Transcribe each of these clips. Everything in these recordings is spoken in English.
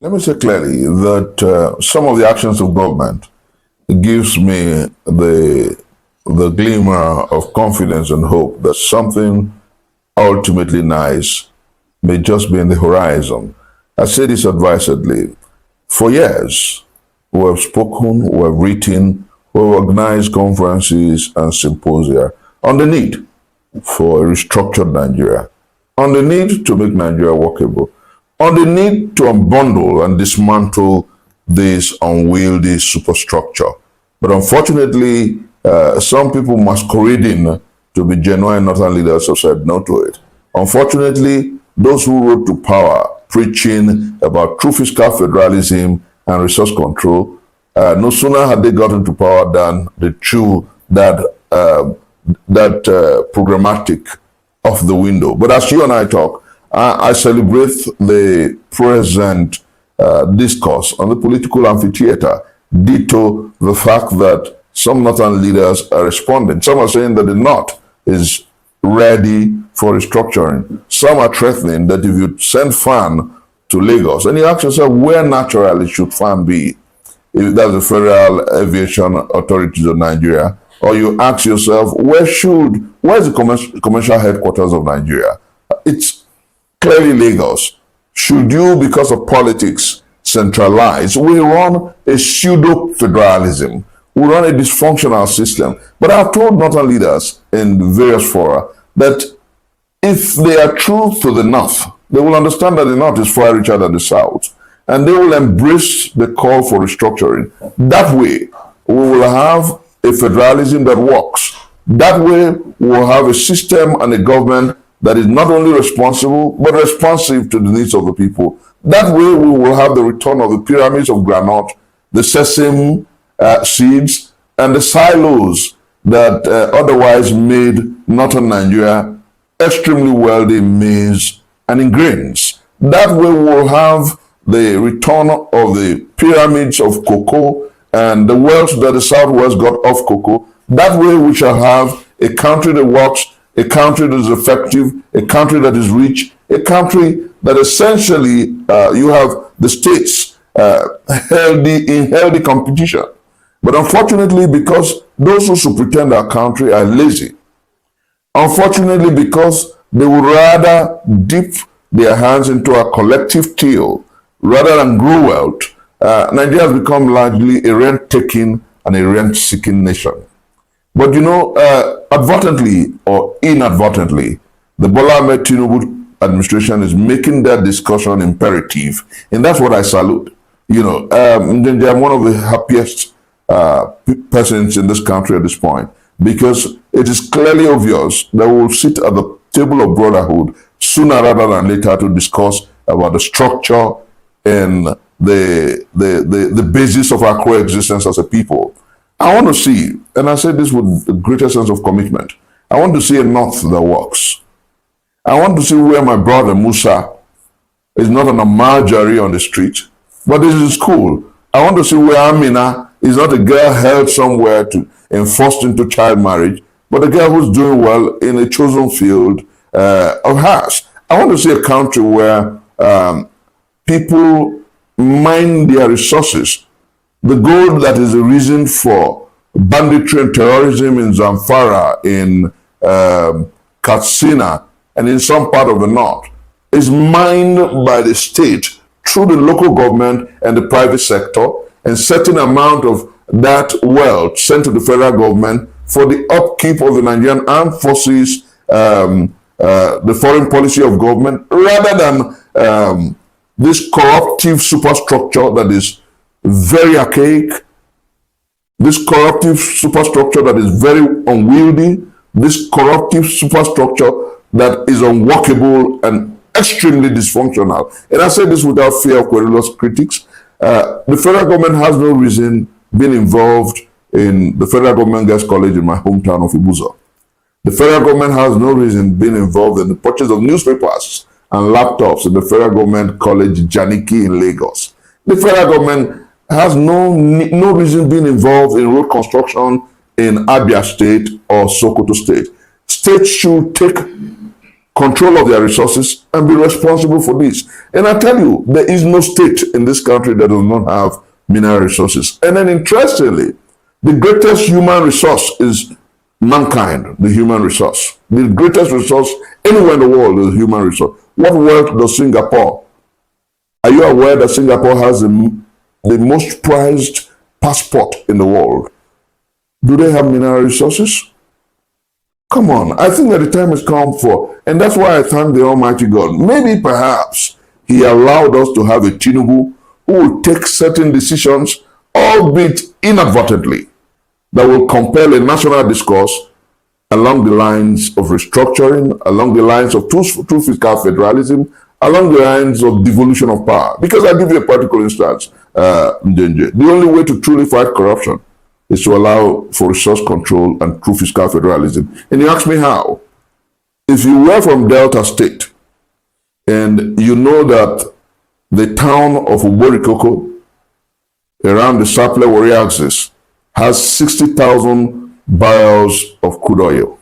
Let me say clearly that some of the actions of government gives me the glimmer of confidence and hope that something ultimately nice may just be in the horizon. I say this advisedly. For years, we have spoken, we have written, we have organized conferences and symposia on the need for a restructured Nigeria, on the need to make Nigeria workable, on the need to unbundle and dismantle this unwieldy superstructure. But unfortunately, some people masquerading to be genuine northern leaders have said no to it. Unfortunately, those who rode to power preaching about true fiscal federalism and resource control, no sooner had they gotten to power than they threw that programmatic off the window. But as you and I talk, I celebrate the present discourse on the political amphitheater, ditto the fact that some northern leaders are responding. Some are saying that the north is ready for restructuring. Some are threatening that if you send fan to Lagos, and you ask yourself, where naturally should fan be? If that's the Federal Aviation Authorities of Nigeria, or you ask yourself, where's the commercial headquarters of Nigeria? It's clearly Lagos. Should you, because of politics, centralize? We run a pseudo-federalism. We run a dysfunctional system. But I've told northern leaders in various fora that if they are true to the north, they will understand that the north is far richer than the south. And they will embrace the call for restructuring. That way, we will have a federalism that works. That way, we will have a system and a government that is not only responsible, but responsive to the needs of the people. That way, we will have the return of the pyramids of granite, the sesame seeds, and the silos that otherwise made northern Nigeria extremely wealthy in maize and in grains. That way, we will have the return of the pyramids of cocoa and the wealth that the Southwest got off cocoa. That way, we shall have a country that works, a country that is effective, a country that is rich, a country that essentially you have the states in healthy competition. But unfortunately, because those who should pretend our country are lazy, unfortunately, because they would rather dip their hands into a collective till rather than grow wealth, Nigeria has become largely a rent-taking and a rent-seeking nation. But you know, advertently or inadvertently, the Bola Ahmed Tinubu administration is making that discussion imperative, and that's what I salute. You know, I'm one of the happiest persons in this country at this point, because it is clearly obvious that we will sit at the table of brotherhood sooner rather than later to discuss about the structure and the basis of our coexistence as a people. I want to see, and I say this with the greatest sense of commitment, I want to see a north that works. I want to see where my brother Musa is not an Amajari on the street, but is in school. I want to see where Amina is not a girl held somewhere and forced into child marriage, but a girl who's doing well in a chosen field of hers. I want to see a country where people mine their resources. The gold that is the reason for banditry and terrorism in Zamfara, in Katsina, and in some part of the north is mined by the state through the local government and the private sector, and certain amount of that wealth sent to the federal government for the upkeep of the Nigerian armed forces, the foreign policy of government, rather than this corruptive superstructure that is very archaic, this corruptive superstructure that is very unwieldy, this corruptive superstructure that is unworkable and extremely dysfunctional. And I say this without fear of querulous critics. The federal government has no reason being involved in the Federal Government Girls College in my hometown of Ibuza. The federal government has no reason being involved in the purchase of newspapers and laptops in the Federal Government College Janiki in Lagos. The federal government has no reason being involved in road construction in Abia State or Sokoto State. States should take control of their resources, and be responsible for this. And I tell you, there is no state in this country that does not have mineral resources. And then interestingly, the greatest human resource is mankind, the human resource. The greatest resource anywhere in the world is human resource. What wealth does Singapore? Are you aware that Singapore has the most prized passport in the world? Do they have mineral resources? Come on, I think that the time has come for, and that's why I thank the Almighty God. Maybe perhaps He allowed us to have a Tinubu who will take certain decisions, albeit inadvertently, that will compel a national discourse along the lines of restructuring, along the lines of true fiscal federalism, along the lines of devolution of power. Because I'll give you a practical instance, Njenje. The only way to truly fight corruption is to allow for resource control and true fiscal federalism. And you ask me how? If you were from Delta State and you know that the town of Uborikoko around the Saple Warrior axis has 60,000 barrels of crude oil,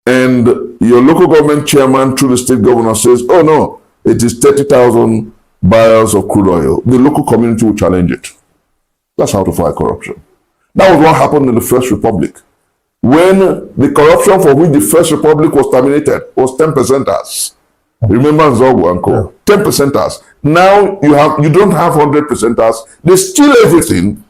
and your local government chairman through the state governor says, oh no, it is 30,000 barrels of crude oil, the local community will challenge it. That's how to fight corruption. That was what happened in the First Republic. When the corruption for which the First Republic was terminated was 10%ers. Remember Nzogu and Co. 10%ers. Now you don't have 100%ers. They steal everything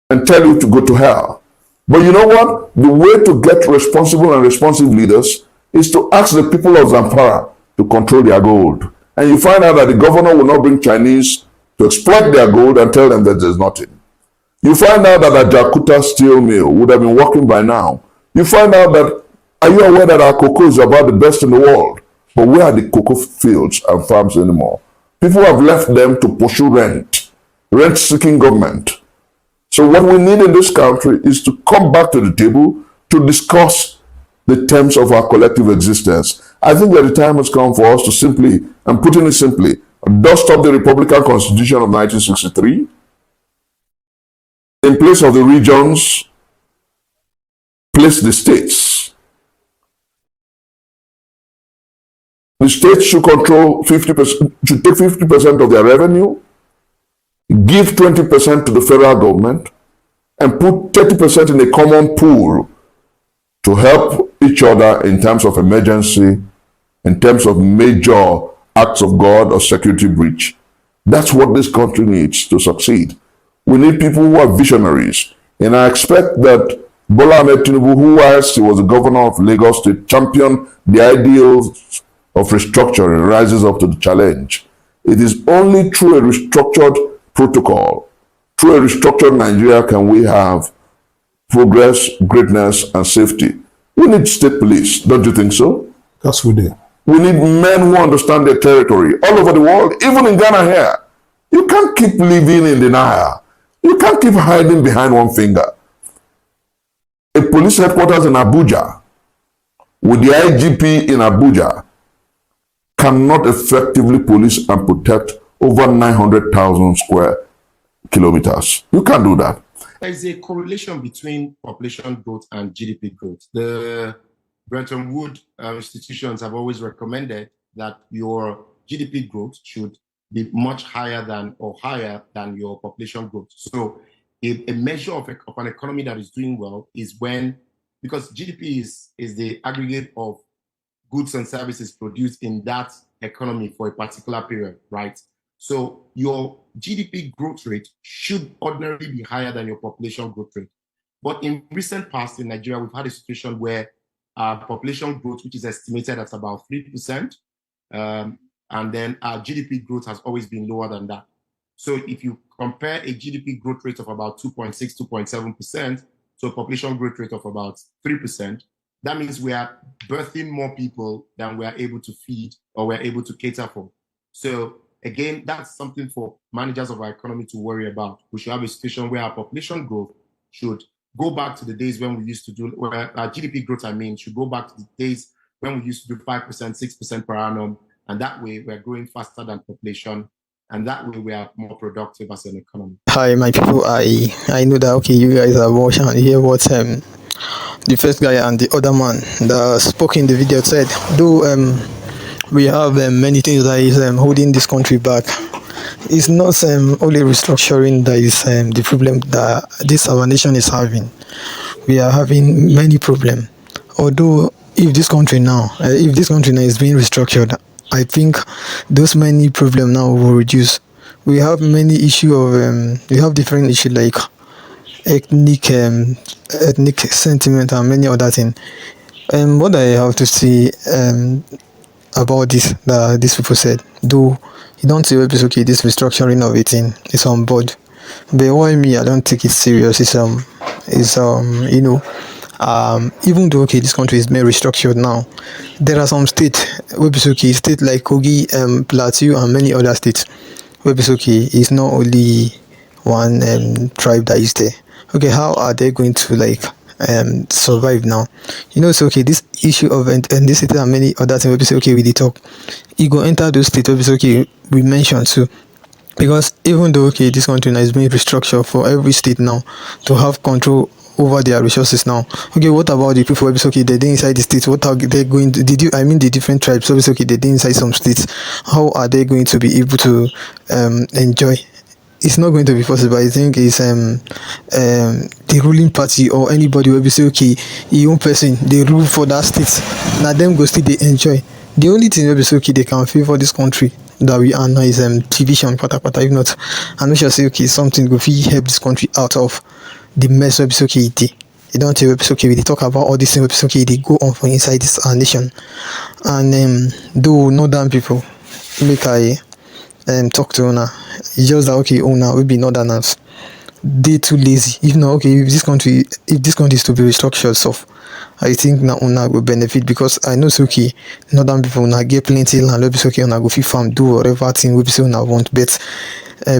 and tell you to go to hell. But you know what? The way to get responsible and responsive leaders is to ask the people of Zamfara to control their gold. And you find out that the governor will not bring Chinese to exploit their gold and tell them that there's nothing. You find out that a Jakarta steel mill would have been working by now. You find out that, are you aware that our cocoa is about the best in the world? But where are the cocoa fields and farms anymore? People have left them to pursue rent-seeking government. So what we need in this country is to come back to the table to discuss the terms of our collective existence. I think that the time has come for us to simply, and putting it simply, dust up the Republican Constitution of 1963. In place of the regions, place the states. The states should control 50%, should take 50% of their revenue, give 20% to the federal government, and put 30% in a common pool to help each other in terms of emergency, in terms of major acts of God or security breach. That's what this country needs to succeed. We need people who are visionaries. And I expect that Bola Ahmed Tinubu, who whilst he was the governor of Lagos State, championed the ideals of restructuring, rises up to the challenge. It is only through a restructured protocol, through a restructured Nigeria, can we have progress, greatness, and safety. We need state police, don't you think so? Yes, we do. We need men who understand their territory all over the world, even in Ghana here. You can't keep living in denial. You can't keep hiding behind one finger. A police headquarters in Abuja, with the IGP in Abuja, cannot effectively police and protect over 900,000 square kilometers. You can't do that. There is a correlation between population growth and GDP growth. The Bretton Woods institutions have always recommended that your GDP growth should be much higher than your population growth. So a measure of an economy that is doing well is when, because GDP is the aggregate of goods and services produced in that economy for a particular period, right? So your GDP growth rate should ordinarily be higher than your population growth rate. But in recent past in Nigeria, we've had a situation where our population growth, which is estimated at about 3%, and then our GDP growth has always been lower than that. So if you compare a GDP growth rate of about 2.6, 2.7% to a population growth rate of about 3%, that means we are birthing more people than we are able to feed or we're able to cater for. So again, that's something for managers of our economy to worry about. We should have a situation where our population growth should go back to the days when we used to do, where our GDP growth, should go back to the days when we used to do 5%, 6% per annum. And that way we're growing faster than population. And that way we are more productive as an economy. Hi, my people. I know that, okay, you guys are watching and hear what the first guy and the other man that spoke in the video said, though we have many things that is holding this country back, it's not only restructuring that is the problem that this our nation is having. We are having many problems. Although if this country now is being restructured, I think those many problems now will reduce. We have many issue of we have different issue like ethnic ethnic sentiment and many other things. What I have to say about this that these people said, though you don't say it's okay, this restructuring of it is on board. But why me, I don't take it serious. It's even though okay this country is being restructured now, there are some states where it's okay, state like Kogi, Plateau and many other states where it's okay, it's not only one tribe that is there. Okay, how are they going to like survive now? It's okay, this issue of ethnicity and many other things where it's okay with the talk, you go enter those states where it's okay we mentioned too. Because even though okay this country now is being restructured for every state now to have control over their resources now. Okay, what about the people? It's okay, they're inside the states. What are they going to? I mean the different tribes? So it's okay, they're inside some states. How are they going to be able to enjoy? It's not going to be possible. I think it's the ruling party or anybody will be say okay, your own person they rule for that state. Now them go still they enjoy. The only thing will be say okay they can favor this country that we are now is division pata. If not, I'm not sure say okay something will help this country out of the mess web okay they don't tell web okay they talk about all these things web okay they go on for inside this our nation. And though northern people make I talk to owner, it's just that okay owner will be northerners, they too lazy. If not okay, if this country is to be restructured stuff, I think now owner will benefit because I know it's okay northern people now get plenty land web okay owner go fit farm do whatever thing web say owner want, but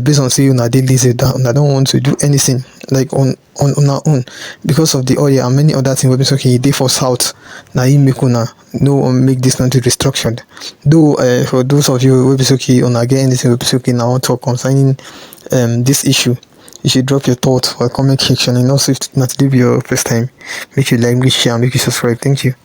based on say una dey lazy down, I don't want to do anything like on our own because of the oil and many other things wey be say okay dey for south na im make una no make this country restructured. Though for those of you wey be say okay una get anything wey be say okay na wan talk concerning this issue, you should drop your thoughts for comment section. And also if na today be your first time, make you like, make you share, make you subscribe. Thank you.